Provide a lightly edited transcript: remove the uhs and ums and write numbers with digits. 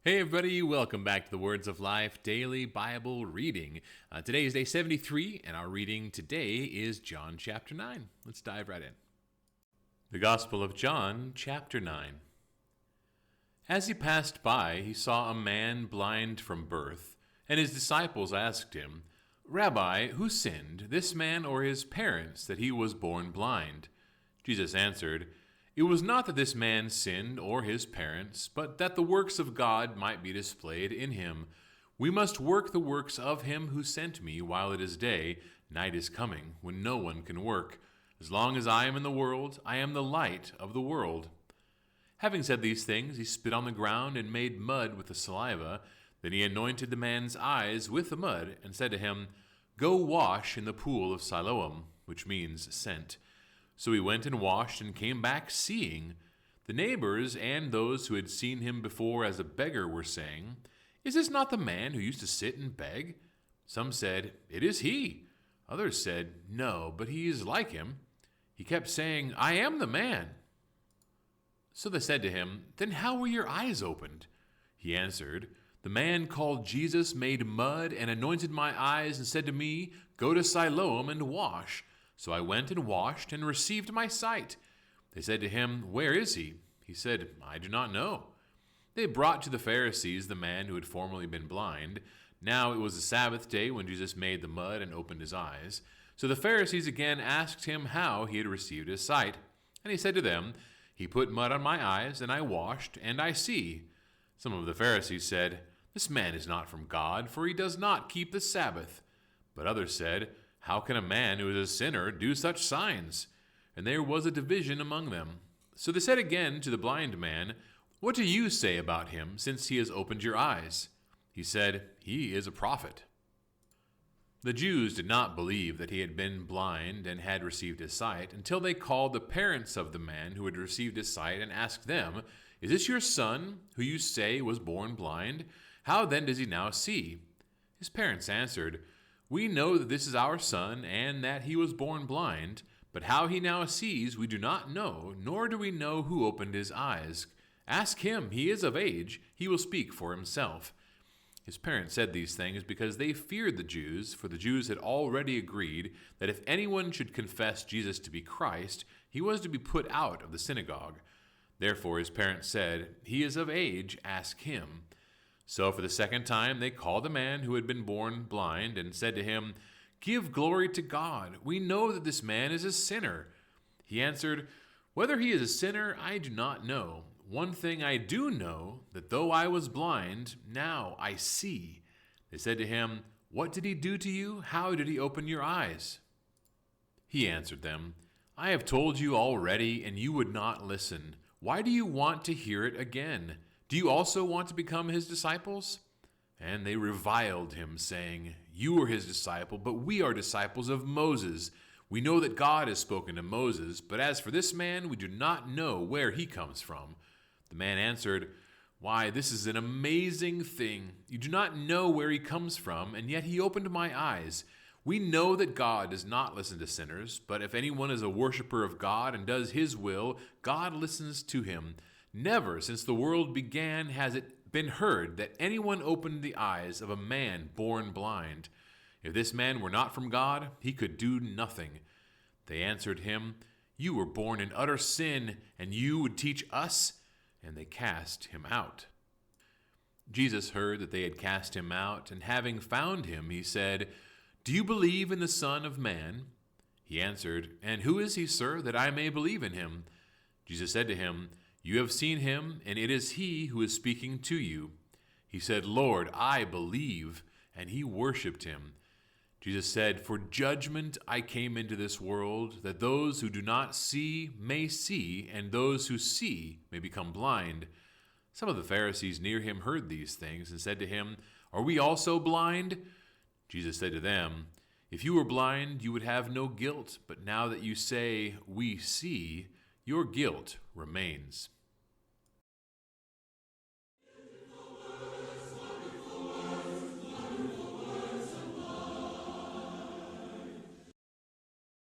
Hey everybody, welcome back to the Words of Life Daily Bible Reading. Today is day 73, and our reading today is John chapter 9. Let's dive right in. The Gospel of John chapter 9. As he passed by, he saw a man blind from birth, and his disciples asked him, "Rabbi, who sinned, this man or his parents, that he was born blind?" Jesus answered, "It was not that this man sinned or his parents, but that the works of God might be displayed in him. We must work the works of him who sent me while it is day. Night is coming, when no one can work. As long as I am in the world, I am the light of the world." Having said these things, he spit on the ground and made mud with the saliva. Then he anointed the man's eyes with the mud and said to him, "Go wash in the pool of Siloam," which means sent. So he went and washed and came back seeing. The neighbors and those who had seen him before as a beggar were saying, "Is this not the man who used to sit and beg?" Some said, "It is he." Others said, "No, but he is like him." He kept saying, "I am the man." So they said to him, "Then how were your eyes opened?" He answered, "The man called Jesus made mud and anointed my eyes and said to me, 'Go to Siloam and wash.' So I went and washed and received my sight." They said to him, "Where is he?" He said, "I do not know." They brought to the Pharisees the man who had formerly been blind. Now it was the Sabbath day when Jesus made the mud and opened his eyes. So the Pharisees again asked him how he had received his sight. And he said to them, "He put mud on my eyes, and I washed, and I see." Some of the Pharisees said, "This man is not from God, for he does not keep the Sabbath." But others said, "How can a man who is a sinner do such signs?" And there was a division among them. So they said again to the blind man, "What do you say about him, since he has opened your eyes?" He said, "He is a prophet." The Jews did not believe that he had been blind and had received his sight until they called the parents of the man who had received his sight and asked them, "Is this your son, who you say was born blind? How then does he now see?" His parents answered, "We know that this is our son and that he was born blind, but how he now sees we do not know, nor do we know who opened his eyes. Ask him, he is of age, he will speak for himself." His parents said these things because they feared the Jews, for the Jews had already agreed that if anyone should confess Jesus to be Christ, he was to be put out of the synagogue. Therefore his parents said, "He is of age, ask him." So for the second time they called the man who had been born blind and said to him, "Give glory to God. We know that this man is a sinner." He answered, "Whether he is a sinner, I do not know. One thing I do know, that though I was blind, now I see." They said to him, "What did he do to you? How did he open your eyes?" He answered them, "I have told you already, and you would not listen. Why do you want to hear it again? Do you also want to become his disciples?" And they reviled him, saying, "You are his disciple, but we are disciples of Moses. We know that God has spoken to Moses, but as for this man, we do not know where he comes from." The man answered, "Why, this is an amazing thing. You do not know where he comes from, and yet he opened my eyes. We know that God does not listen to sinners, but if anyone is a worshiper of God and does his will, God listens to him. Never since the world began has it been heard that anyone opened the eyes of a man born blind. If this man were not from God, he could do nothing." They answered him, "You were born in utter sin, and you would teach us?" And they cast him out. Jesus heard that they had cast him out, and having found him, he said, "Do you believe in the Son of Man?" He answered, "And who is he, sir, that I may believe in him?" Jesus said to him, "You have seen him, and it is he who is speaking to you." He said, "Lord, I believe," and he worshipped him. Jesus said, "For judgment I came into this world, that those who do not see may see, and those who see may become blind." Some of the Pharisees near him heard these things and said to him, "Are we also blind?" Jesus said to them, "If you were blind, you would have no guilt, but now that you say, 'We see,' your guilt remains."